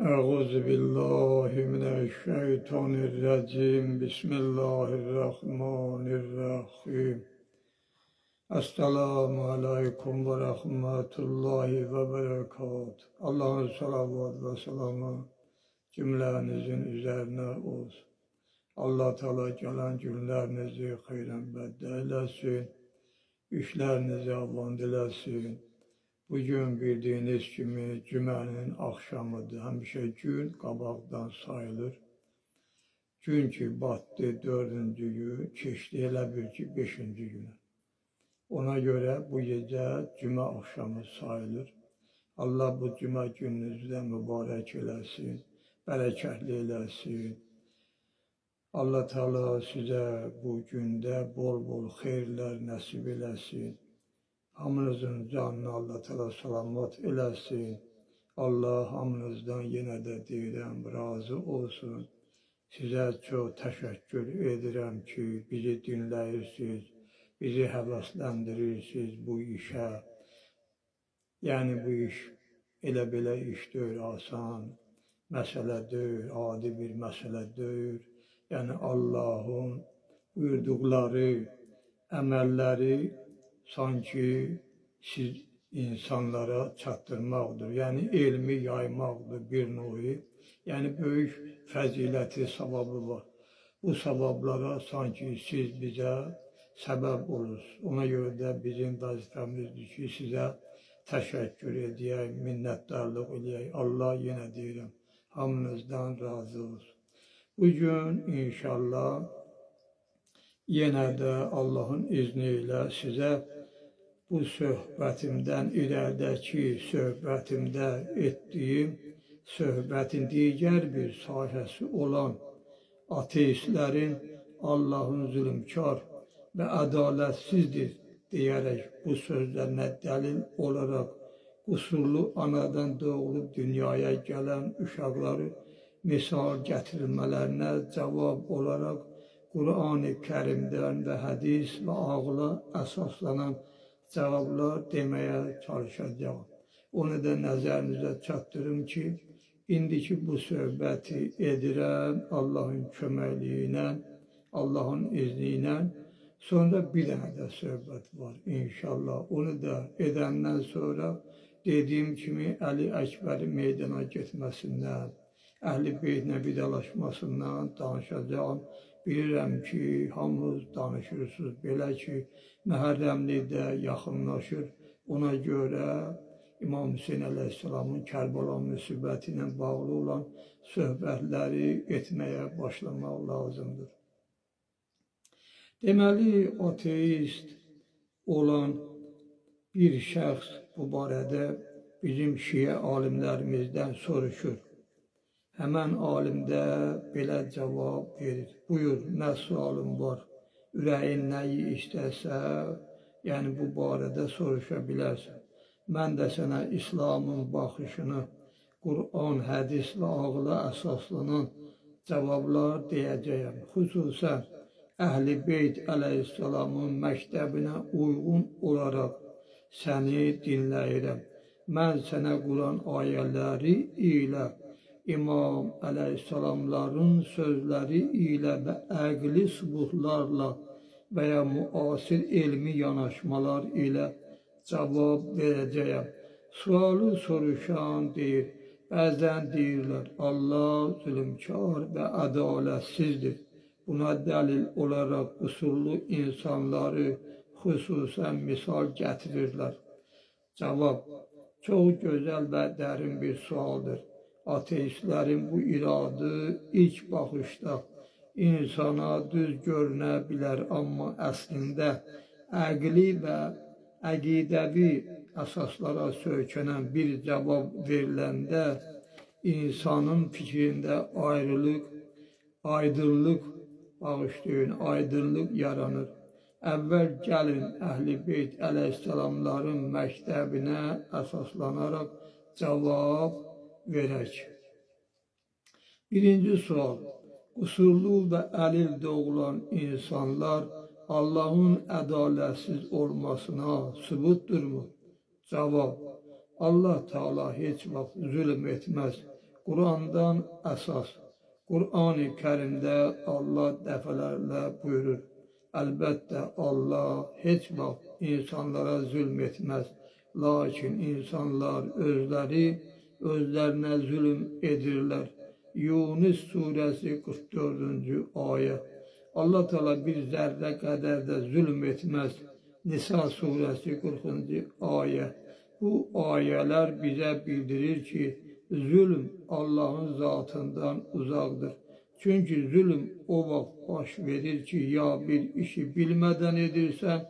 Euzu billahi mineşşeytanirracim. Bismillahirrahmanirrahim. Esselamu aleyküm ve rahmetullahi ve berekat. Allah'ın salavat ve selamı cümlenizin üzerine olsun. Allah Teala gelen günlerinizi hayran beddelesin. İşlerinizi avan dilesin. Bugün bildiğiniz gibi cümənin akşamıdır. Həmişə gün qabaqdan sayılır. Gün ki batdı 4-cü gün, keçdi elə bil ki 5-ci günə. Ona göre bu gece cümə akşamı sayılır. Allah bu cümə gününüzü də mübarək eləsin, bərəkətli eləsin. Allah Teala size bu günde bol bol xeyirlər nəsib eləsin. Hamınızın canını Allah Teala salamat eləsin. Allah hamınızdan yenə də deyirəm, razı olsun. Sizə çox təşəkkür edirəm ki, bizi dinləyirsiniz, bizi həvəsləndirirsiniz bu işə. Yəni bu iş elə belə iş deyil, asan məsələ deyil, adi bir məsələ deyil. Yəni Allahın buyurduqları əməlləri sanki siz insanlara çatdırmaqdır. Yəni elmi yaymaqdır bir növ. Yəni böyük fəziləti, savabı var. Bu savablara sanki siz bizə səbəb olursunuz. Ona görə də bizim vəzifəmizdir ki, sizə təşəkkür edək, minnətdarlıq edək. Allah yenə deyirəm, hamınızdan razı olsun. Bugün inşallah yenə də Allahın izni ilə sizə bu söhbətimdən, irəlidəki söhbətimdə etdiyim söhbətin digər bir sahəsi olan ateistlərin Allahın zülmkar və ədalətsizdir deyərək bu sözlərinə dəlil olaraq qusurlu anadan doğulub dünyaya gələn uşaqları misal gətirilmələrinə cavab olaraq Kur'an-ı Kerim'den ve hadis ve ağla əsaslanan cevaplar demeye çalışacağım. Onu da nəzərinizə çatdırım ki, indiki bu söhbəti edirəm Allahın köməkliyi ilə, Allahın izni ilə. Sonra bir dənə də söhbət var inşallah. Onu da edəndən sonra dediyim kimi Əli Əkbəri meydana getməsindən, Əhl-i Beytlə vidalaşmasından danışacağım. Bilirəm ki, hamınız danışırsınız, belə ki, Məhərrəmlikdə yaxınlaşır. Ona görə İmam Hüseyin Əleyhisselamın Kərbəla müsibəti ilə bağlı olan söhbətləri etməyə başlamaq lazımdır. Deməli, ateist olan bir şəxs bu barədə bizim şiə alimlərimizdən soruşur. Hemen alimdə belə cavab verir. Buyur, nə sualım var? Ürəyin nəyi istəsə, yəni bu barədə soruşa bilərsən. Mən də sənə İslamın baxışını, Kur'an, hədis və ağla əsaslanan cavablar deyəcəyəm. Xüsusən Əhl-i Beyt Əleyhisselamın məktəbinə uyğun olaraq səni dinləyirəm. Mən sənə Kur'an ayələri ilə İmam Əleyhisselamların sözləri ilə və əqli sübutlarla və ya müasir elmi yanaşmalar ilə cavab verəcəyəm. Sualı soruşan deyir, bəzən deyirlər, Allah zülmkar və ədalətsizdir. Buna dəlil olaraq qusurlu insanları xüsusən misal gətirirlər. Cavab, çox gözəl və dərin bir sualdır. Ateistlərin bu iradı ilk baxışda insana düz görünə bilər, amma əslində əqli və əqidəvi əsaslara söykənən bir cavab veriləndə insanın fikrində aydınlıq yaranır. Əvvəl gəlin Əhl-i Beyt Əleyhisselamların məktəbinə əsaslanaraq cavab verək. Birinci sual, qusurlu və əlil doğulan insanlar Allahın ədalətsiz olmasına sübutdurmu? Cavab, Allah Teala heç vaxt zülm etməz. Kur'an'dan əsas. Kur'an-ı Kerim'de Allah dəfələrlə buyurur. Əlbəttə Allah heç vaxt insanlara zülm etməz. Lakin insanlar özlerine zulüm edirlər. Yunus suresi 44. ayet. Allah Teala bir zerre kadar da zulüm etmez. Nisa suresi 40. ayet. Bu ayeler bize bildirir ki zulüm Allah'ın zatından uzakdır. Çünkü zulüm o vaxt baş verir ki ya bir işi bilmeden edirsən,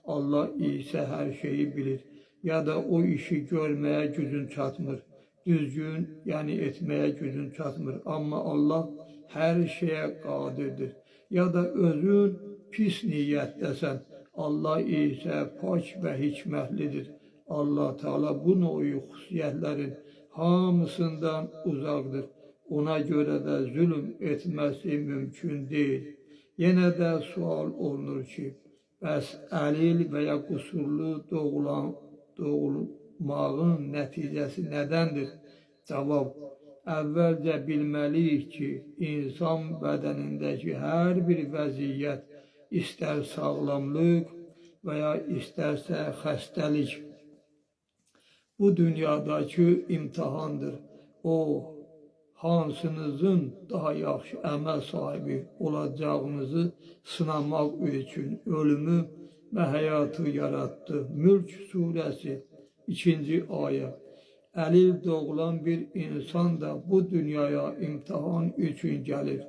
Allah ise her şeyi bilir. Ya da o işi görmeye gücün çatmır. Düzgün yani etmeye gücün çatmır. Ama Allah her şeye kadirdir. Ya da özün pis niyettesen, Allah ise pak ve hikmetlidir. Allah Teala bu növ hususiyetlerin hamısından uzakdır. Ona göre de zulüm etmesi mümkün değil. Yine de sual olunur ki, bəs əlil veya kusurlu doğulmağın nəticəsi nədəndir? Cavab, əvvəlcə bilməliyik ki, insan bədənindəki hər bir vəziyyət, istər sağlamlıq veya istərsə xəstəlik, bu dünyadakı imtihandır. O, hansınızın daha yaxşı əməl sahibi olacağınızı sınamaq üçün ölümü ve hayatı yarattı. Mülk suresi 2. ayet. Əlil doğulan bir insan da bu dünyaya imtihan üçün gəlir.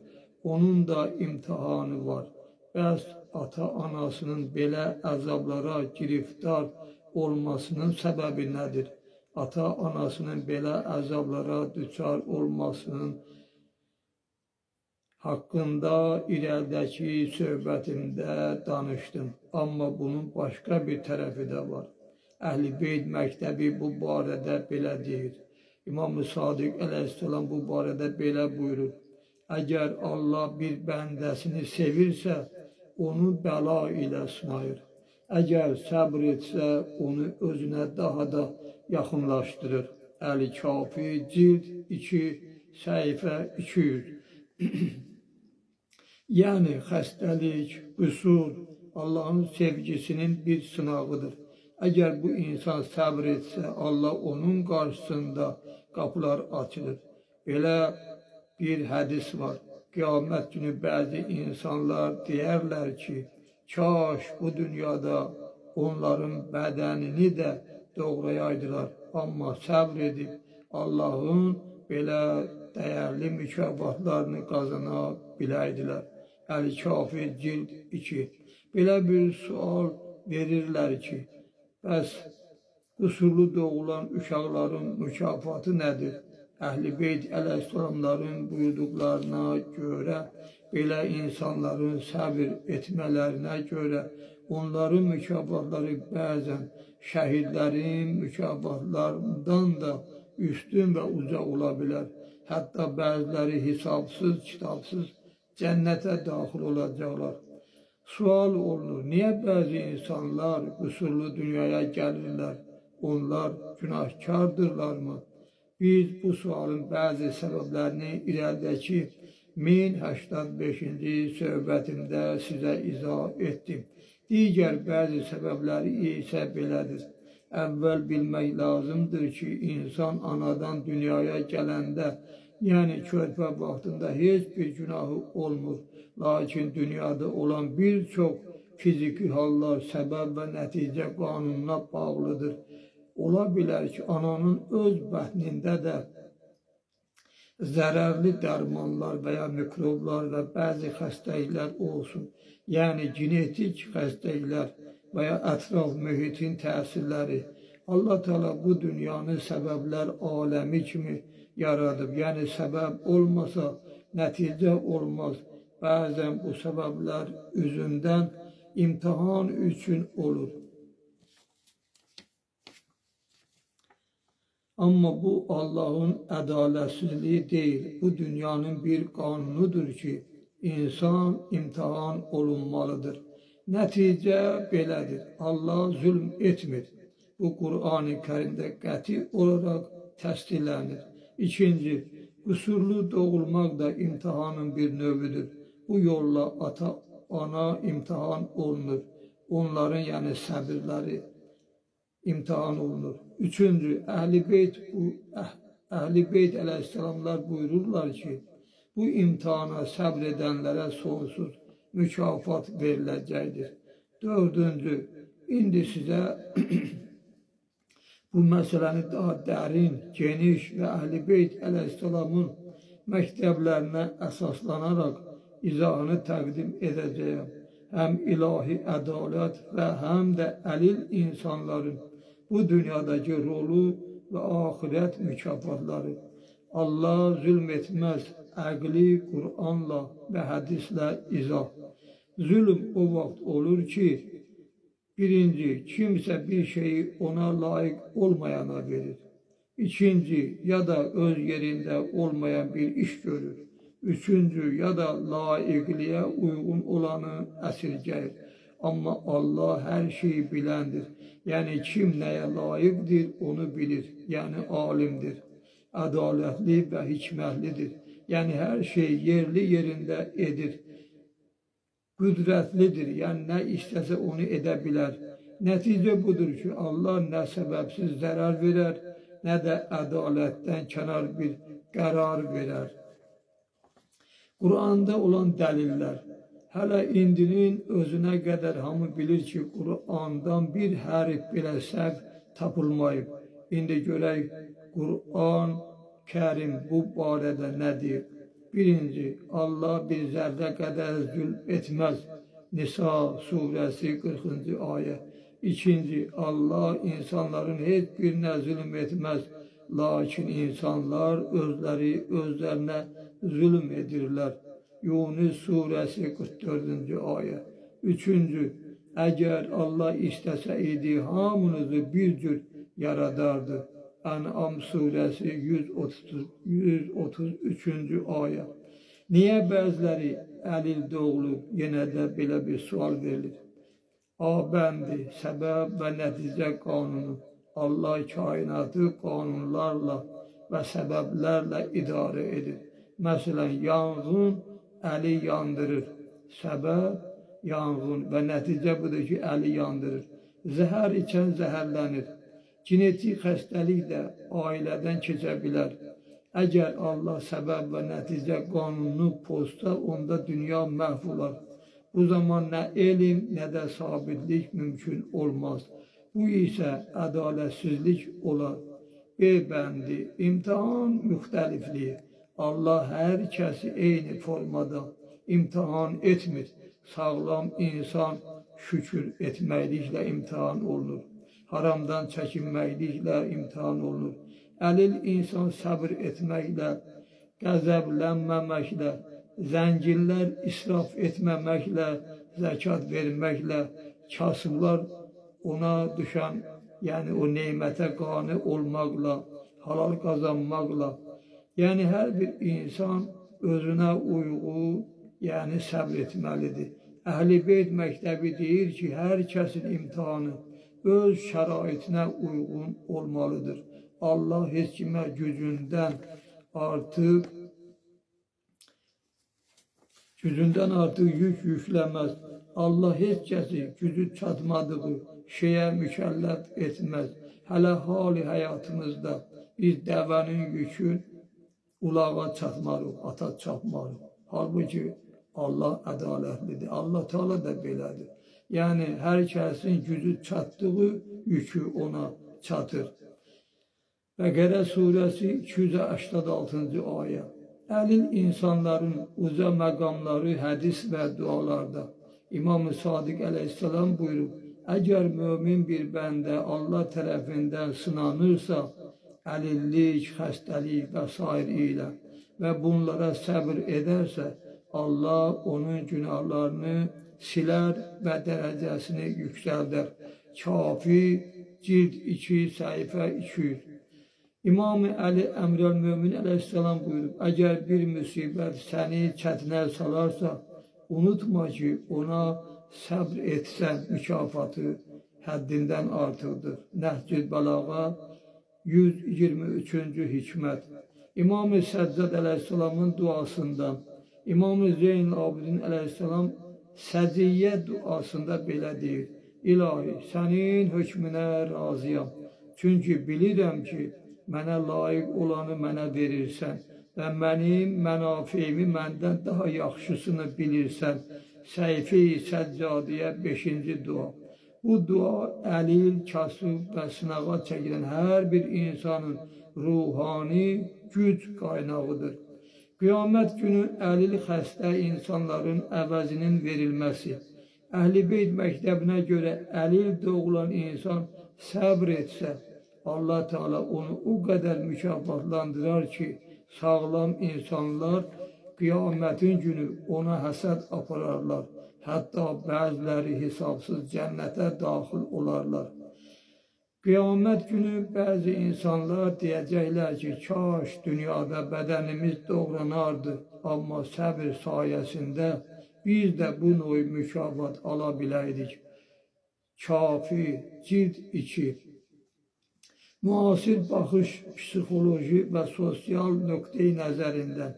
Onun da imtihanı var. Bəs ata-anasının belə əzablara giriftar olmasının səbəbi nədir? Ata-anasının belə əzablara düçar olmasının hakkında ilerideki söhbətimdə danıştım. Amma bunun başka bir tərəfi də var. Əhl-i Beyt məktəbi bu barədə belə deyir. İmam-ı Sadiq əleyhisselam bu barədə belə buyurur. Əgər Allah bir bəndəsini sevirsə, onu bəla ilə sınayır. Əgər səbr etsə, onu özünə daha da yaxınlaşdırır. Əl-Kafi cild 2 səhifə 200. Yani xəstəlik, qüsur Allah'ın sevgisinin bir sınavıdır. Eğer bu insan səbr etse Allah onun karşısında kapılar açılır. Belə bir hadis var. Kıyamet günü bazı insanlar deyərlər ki, kaş bu dünyada onların bedenini de doğrayaydılar. Ama səbr edip Allah'ın belə değerli mükafatlarını kazana biləydiler. Əl-Kafi cild 2. Belə bir sual verirlər ki, bəs qusurlu doğulan uşaqların mükafatı nədir? Əhl-i Beyt əleyhisselamların buyurduqlarına görə, belə insanların səbir etmələrinə görə, onların mükafatları bəzən şəhidlərin mükafatlarından da üstün və uca ola bilər. Hətta bəziləri hesabsız, kitabsız cennete daxil olacaqlar. Sual olunur, niye bazı insanlar kusurlu dünyaya gelirler? Onlar günahkardırlar mı? Biz bu sualın bazı sebeplerini ilerideki 1085. söhbətimdə sizə izah ettim. Diğer bazı sebepleri ise belədir. Əvvəl bilmək lazımdır ki, insan anadan dünyaya gələndə, yani körpə vaxtında heç bir günahı olmur. Lakin dünyada olan birçok fiziki hallar səbəb və nəticə qanununa bağlıdır. Ola bilər ki, ananın öz bətnində də zərərli dərmanlar veya mikroblar və bəzi xəstəliklər olsun. Yani genetik xəstəliklər veya ətraf mühitin təsirləri. Allah Teala bu dünyanı səbəblər aləmi kimi yaradıb. Yani səbəb olmasa nəticə olmaz. Bazen bu sebepler yüzünden imtihan için olur. Ama bu Allah'ın adaletsizliği değil. Bu dünyanın bir kanunudur ki insan imtihan olunmalıdır. Netice belədir. Allah zulm etmir. Bu Kur'an-ı Kerim'de qəti olarak təsdiqlənir. İkinci, Kusurlu doğulmak da imtihanın bir növüdür. Bu yolla ata, ana imtihan olunur. Onların yani səbirləri imtihan olunur. Üçüncü, Əhl-i Beyt əleyhisselamlar buyururlar ki, bu imtihana səbr edənlərə sonsuz mükafat veriləcəkdir. Dördüncü, indi sizə bu məsələni daha dərin, geniş və Əhl-i Beyt əleyhisselamın məktəblərinə əsaslanaraq izahını təqdim edəcəyəm. Həm ilahi ədalət və həm də əlil insanların bu dünyadakı rolu və ahirət mükafatları. Allah zülm etməz, əqli Qur'anla və hədislə izah. Zülm o vaxt olur ki, birinci, kimsə bir şeyi ona layiq olmayana verir. İkinci, ya da öz yerində olmayan bir iş görür. Üçüncü, ya da layiqliyə uyğun olanı əsirgəyir. Amma Allah hər şeyi biləndir. Yəni kim nəyə layiqdir, onu bilir. Yəni alimdir, ədalətli və hikmətlidir. Yəni hər şey yerli yerində edir. Qüdrətlidir, yəni nə istəsə onu edə bilər. Nəticə budur ki, Allah nə səbəbsiz zərər verər, nə də ədalətdən kənar bir qərar verər. Qur'anda olan dəlillər. Hələ indinin özünə qədər hamı bilir ki, Qur'andan bir hərf belə səhv tapılmayıb. İndi görək, Qur'an Kərim bu barədə nə deyir? Birinci, Allah bir zərrə qədər zülm etməz. Nisa surəsi 40-cı ayə. İkinci, Allah insanların heç birinə zülm etməz. Lakin insanlar özlərinə zülm edirlər. Yunus surəsi 44-cü ayə. Üçüncü, əgər Allah istəsə idi, hamınızı bir cür yaradardı. Ən'am surəsi 133-cü ayə. Niyə bəziləri əlil doğulub? Yenə də belə bir sual verilir. A bəndi, səbəb və nəticə qanunu. Allah kainatı qanunlarla və səbəblərlə idarə edir. Məsələn, yanğın əli yandırır. Səbəb yanğın və nəticə budur ki, əli yandırır. Zəhər içən zəhərlənir. Genetik xəstəlik də ailədən keçə bilər. Əgər Allah səbəb və nəticə qanununu pozsa, onda dünya məhv olar. Bu zaman nə elm, nə də sabitlik mümkün olmaz. Bu isə ədalətsizlik olar. B bəndi, imtihan müxtəlifliyi. Allah hər kəsi eyni formada imtihan etmir. Sağlam insan şükür etməkliklə imtihan olunur. Haramdan çəkinməkliklə imtihan olunur. Əlil insan səbr etməklə, qəzəblənməməklə, zənginlər israf etməməklə, zəkat verməklə, kasıblar ona düşən, yəni o neymətə qane olmaqla, halal qazanmaqla, yəni hər bir insan özünə uyğun, yəni səbr etməlidir. Əhl-i Beyt məktəbi deyir ki, hər kəsin imtihanı öz şəraitinə uyğun olmalıdır. Allah heç kimə gücündən artıq yük yükləməz. Allah heç kəsi gücü çatmadığı şeyə mükəlləf etməz. Hələ hali həyatımızda biz dəvənin yükün ulağa çatmarıq, ata çatmarıq. Halbuki Allah ədalətlidir. Allah Teala da belədir. Yəni hər kəsin gücü çatdığı yükü ona çatır. Bəqərə surəsi 286-cı ayə. Əlil insanların uca məqamları hədis və dualarda. İmam-ı Sadiq əleyhissalam buyurub, əgər mömin bir bəndə Allah tərəfindən sınanırsa, əlillik, xəstəlik və s. ilə və bunlara səbr edərsə, Allah onun günahlarını silər və dərəcəsini yüksəldər. Kafi, cild 2, səhifə 200. İmam-ı Əli Əmrəl-Mömin əleyhissalam buyurub, əgər bir müsibət səni çətinə salarsa, unutma ki, ona səbr etsən mükafatı həddindən artıqdır. Nəhcül Bəlağa 123-cü hikmət. İmam-ı Səccad əleyhisselamın duasından, İmam-ı Zeynəl-Abidin əleyhisselam səciyyə duasında belə deyir: İlahi, sənin hökmünə razıyam. Çünki bilirəm ki, mənə layiq olanı mənə verirsən və mənim mənafeyimi məndən daha yaxşısını bilirsən. Səhifə-i Səccadiyə 5-ci dua. Bu dua əlil, kasıb və sınağa çəkilən hər bir insanın ruhani güc qaynağıdır. Qiyamət günü əlil xəstə insanların əvəzinin verilməsi. Əhl-i Beyt məktəbinə görə əlil doğulan insan səbr etsə, Allah Teala onu o qədər mükafatlandırar ki, sağlam insanlar qiyamətin günü ona həsəd apararlar. Hətta bəziləri hesabsız cənnətə daxil olarlar. Qiyamət günü bəzi insanlar deyəcəklər ki, kaş dünyada bədənimiz doğranardı, amma səbir sayəsində biz də bu növ mükafat ala biləydik. Kafi, cild 2. Müasir baxış, psixoloji və sosial nöqteyi nəzərindən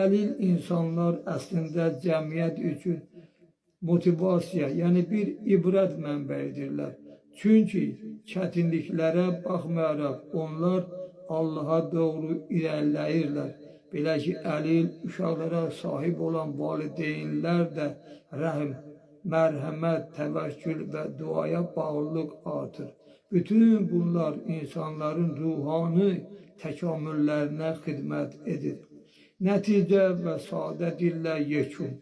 əlil insanlar əslində cəmiyyət üçün motivasiya, yəni bir ibrət mənbəyidirlər. Çünki çətinliklərə baxmayaraq onlar Allaha doğru irəliləyirlər. Belə ki, əlil uşaqlara sahib olan valideynlər də rəhm, mərhəmət, təvəkkül və duaya bağlılıq artır. Bütün bunlar insanların ruhani təkamüllərinə xidmət edir. Nəticə və sadə dillə yekun.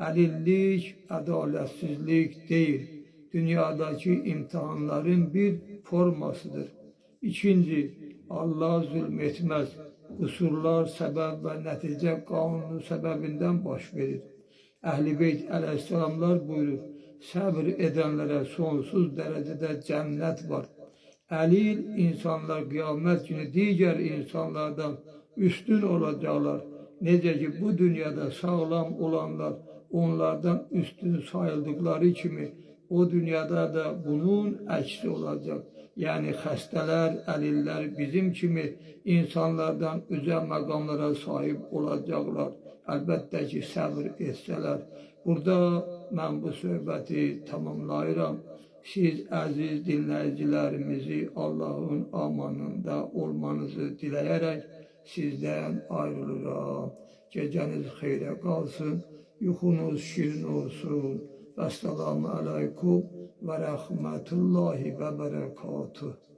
Əlillik, ədalətsizlik deyil, dünyadakı imtihanların bir formasıdır. İkinci, Allah zülm etməz. Qusurlar səbəb və nəticə qanunu səbəbindən baş verir. Əhl-i Beyt əleyhisselamlar buyurur, səbr edənlərə sonsuz dərəcədə cənnət var. Əlil insanlar qiyamət günü digər insanlardan üstün olacaqlar. Necə ki, bu dünyada sağlam olanlar onlardan üstün sayıldıkları kimi, o dünyada da bunun əksi olacaq. Yəni xəstələr, əlillər bizim kimi insanlardan üzə məqamlara sahib olacaqlar. Əlbəttə ki, səbr etsələr. Burada mən bu söhbəti tamamlayıram. Siz əziz dinləyicilərimizi Allahın amanında olmanızı diləyərək sizdən ayrılıram. Gecəniz xeyrə qalsın, yuxunuz şirin olsun. Vəssalamu aleykum və rəhmətullahi və bərəkatuhu.